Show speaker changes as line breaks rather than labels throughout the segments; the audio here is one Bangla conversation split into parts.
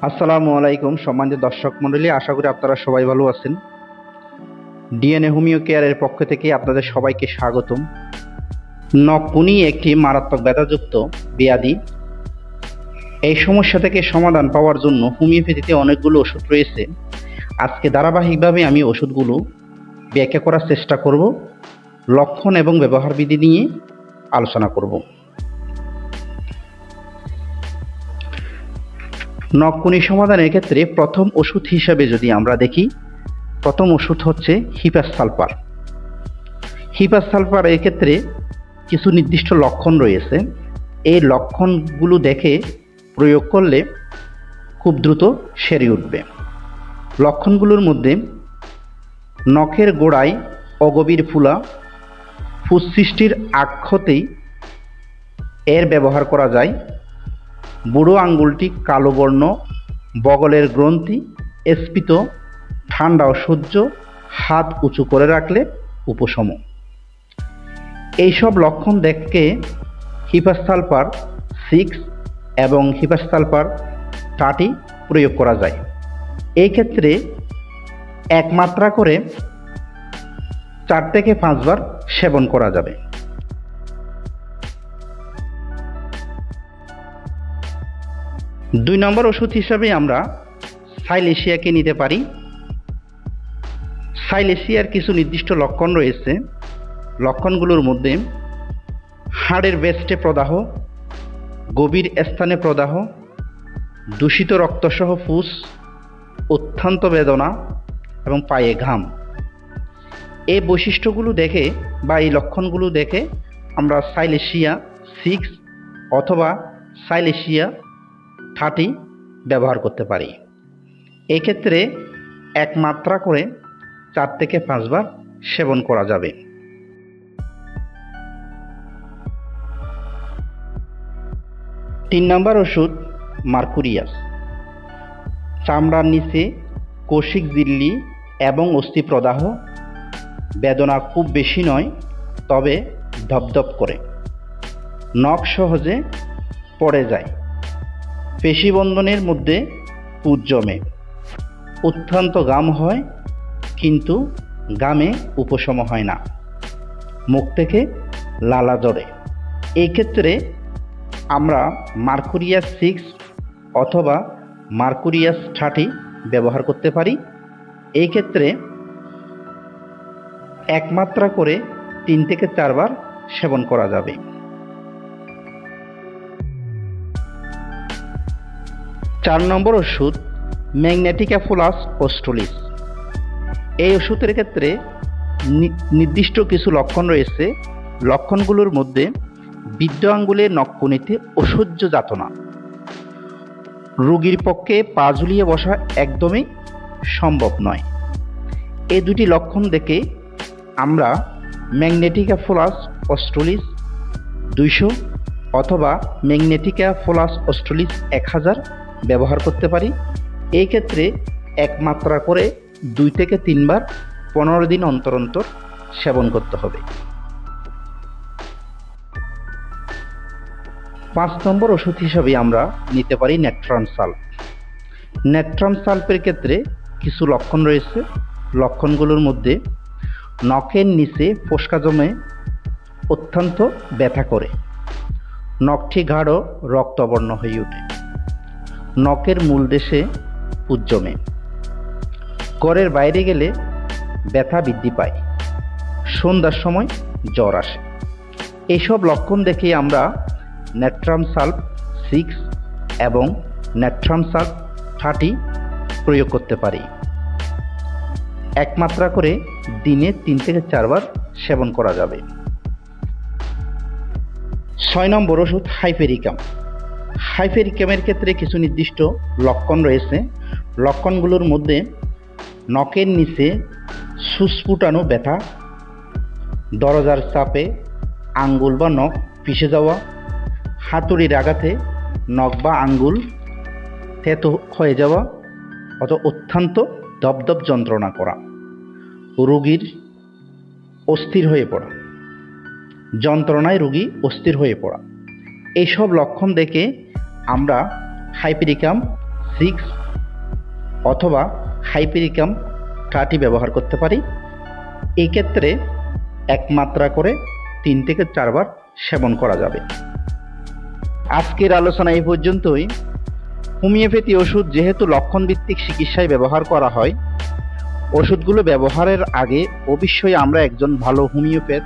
আসসালামু আলাইকুম সম্মানিত দর্শক মণ্ডলী, আশা করি আপনারা সবাই ভালো আছেন। ডিএনএ হোমিও কেয়ারের পক্ষ থেকে আপনাদের সবাইকে স্বাগতম। নখকুনি একটি মারাত্মক ব্যথাযুক্ত ব্যাধি। এই সমস্যা থেকে সমাধান পাওয়ার জন্য হোমিওপ্যাথিতে অনেকগুলো ওষুধ রয়েছে। আজকে ধারাবাহিকভাবে আমি ওষুধগুলো ব্যাখ্যা করার চেষ্টা করব, লক্ষণ এবং ব্যবহার বিধি নিয়ে আলোচনা করব। নখকুনি সমাধানের ক্ষেত্রে প্রথম ওষুধ হিসাবে যদি আমরা দেখি, প্রথম ওষুধ হচ্ছে হিপাস সালফার। হিপাস সালফার এর ক্ষেত্রে কিছু নির্দিষ্ট লক্ষণ রয়েছে। এই লক্ষণগুলো দেখে প্রয়োগ করলে খুব দ্রুত সেরে উঠবে। লক্ষণগুলোর মধ্যে নখের গোড়ায় অগভীর ফুলা, ফুসসৃষ্টির আগ হতেই এর ব্যবহার করা যায়। বুড়ো আঙ্গুলটি কালো বর্ণ, বগলের গ্রন্থি স্ফীত, ঠান্ডা অসহ্য, হাত উঁচু করে রাখলে উপশম। এইসব লক্ষণ দেখে হিপাস সালফার 6 এবং হিপাস সালফার 30 প্রয়োগ করা যায়। এই ক্ষেত্রে এক মাত্রা করে 4 থেকে 5 বার সেবন করা যাবে। দুই নম্বর ওষুধ হিসাবে আমরা সাইলেশিয়াকে নিতে পারি। সাইলেশিয়ার কিছু নির্দিষ্ট লক্ষণ রয়েছে। লক্ষণগুলোর মধ্যে হাড়ের বেস্টে প্রদাহ, গভীর স্থানে প্রদাহ, দূষিত রক্তসহ ফুস, অত্যন্ত বেদনা এবং পায়ে ঘাম। এই বৈশিষ্ট্যগুলো দেখে বা এই লক্ষণগুলো দেখে আমরা সাইলেশিয়া 6 অথবা সাইলেশিয়া 30 ব্যবহার করতে পারি। এক্ষেত্রে এক মাত্রা করে 4 থেকে 5 বার সেবন করা যাবে। তিন নম্বর ওষুধ মার্কুরিয়াস। চামড়ার নিচে কোষিক ঝিল্লি এবং অস্থি প্রদাহ, বেদনা খুব বেশি নয়, তবে ধপধপ করে, নখ সহজে পড়ে যায়, পেশিবন্ধনের মধ্যে পুঁজ জমে, অত্যন্ত ঘাম হয় কিন্তু ঘামে উপশম হয় না, মুখ থেকে লালা ঝরে। এই ক্ষেত্রে আমরা মার্কুরিয়াস 6 অথবা মার্কুরিয়াস 30 ব্যবহার করতে পারি। এই ক্ষেত্রে এক মাত্রা করে 3 থেকে 4 বার সেবন করা যাবে। চার নম্বর ওষুধ ম্যাগনেটিকাফোলাস অস্ট্রালিস। এই ওষুধের ক্ষেত্রে নির্দিষ্ট কিছু লক্ষণ রয়েছে। লক্ষণগুলোর মধ্যে বৃদ্ধ আঙ্গুলের নখকুনিতে অসহ্য যাতনা, রোগীর পক্ষে পা ঝুলিয়ে বসা একদমই সম্ভব নয়। এই দুটি লক্ষণ দেখে আমরা ম্যাগনেটিকাফোলাস অস্ট্রালিস 200 অথবা ম্যাগনেটিকাফোলাস অস্ট্রালিস 1000 ব্যবহার করতে পারি। এই ক্ষেত্রে এক মাত্রা করে 2 থেকে 3 বার 15 দিন অন্তর অন্তর সেবন করতে হবে। 5 নম্বর ওষুধ হিসাবে আমরা নিতে পারি নেট্রাম সাল্ফ। নেট্রাম সাল্ফের ক্ষেত্রে কিছু লক্ষণ রয়েছে। লক্ষণগুলোর মধ্যে নখের নিচে ফোস্কা জমে অত্যন্ত ব্যথা করে, নখটি গাঢ় রক্তবর্ণ হয়ে ওঠে, নখের মূলদেশে পুঁজ জমে, ঘরের বাইরে গেলে ব্যথা বৃদ্ধি পায়, সন্ধ্যার সময় জ্বর আসে। এইসব লক্ষণ দেখে আমরা নেট্রাম সাল্ফ 6 এবং নেট্রাম সাল্ফ 30 প্রয়োগ করতে পারি। এক মাত্রা করে দিনে 3 থেকে 4 বার সেবন করা যাবে। 6 নম্বর ওষুধ হাইপেরিকাম। হাইপেরিকামের ক্ষেত্রে কিছু নির্দিষ্ট লক্ষণ রয়েছে। লক্ষণগুলোর মধ্যে নখের নিচে সুস্ফুটানো ব্যথা, দরজার চাপে আঙ্গুল বা নখ পিষে যাওয়া, হাতুড়ির আঘাতে নখ বা আঙ্গুল থেতো হয়ে যাওয়া অথবা অত্যন্ত দপদপ যন্ত্রণা করা, রোগীর অস্থির হয়ে পড়া, যন্ত্রণায় রোগী অস্থির হয়ে পড়া। এইসব লক্ষণ দেখে আমরা হাইপেরিকাম 6 অথবা হাইপেরিকাম 30 ব্যবহার করতে পারি। এই ক্ষেত্রে 1 মাত্রা করে 3 থেকে 4 বার সেবন করা যাবে। আজকের আলোচনা এই পর্যন্তই। হোমিওপ্যাথি ওষুধ যেহেতু লক্ষণভিত্তিক চিকিৎসায় ব্যবহার করা হয়, ওষুধগুলো ব্যবহারের আগে অবশ্যই আমরা একজন ভালো হোমিওপ্যাথ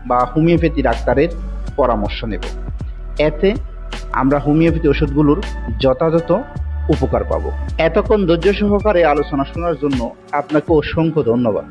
বা হোমিওপ্যাথি ডাক্তারের পরামর্শ নেব। এতে আমরা হোমিওপ্যাথি ওষুধগুলোর যথাযথ উপকার পাব। এতক্ষণ ধৈর্য সহকারে আলোচনা শোনার জন্য আপনাকে অসংখ্য ধন্যবাদ।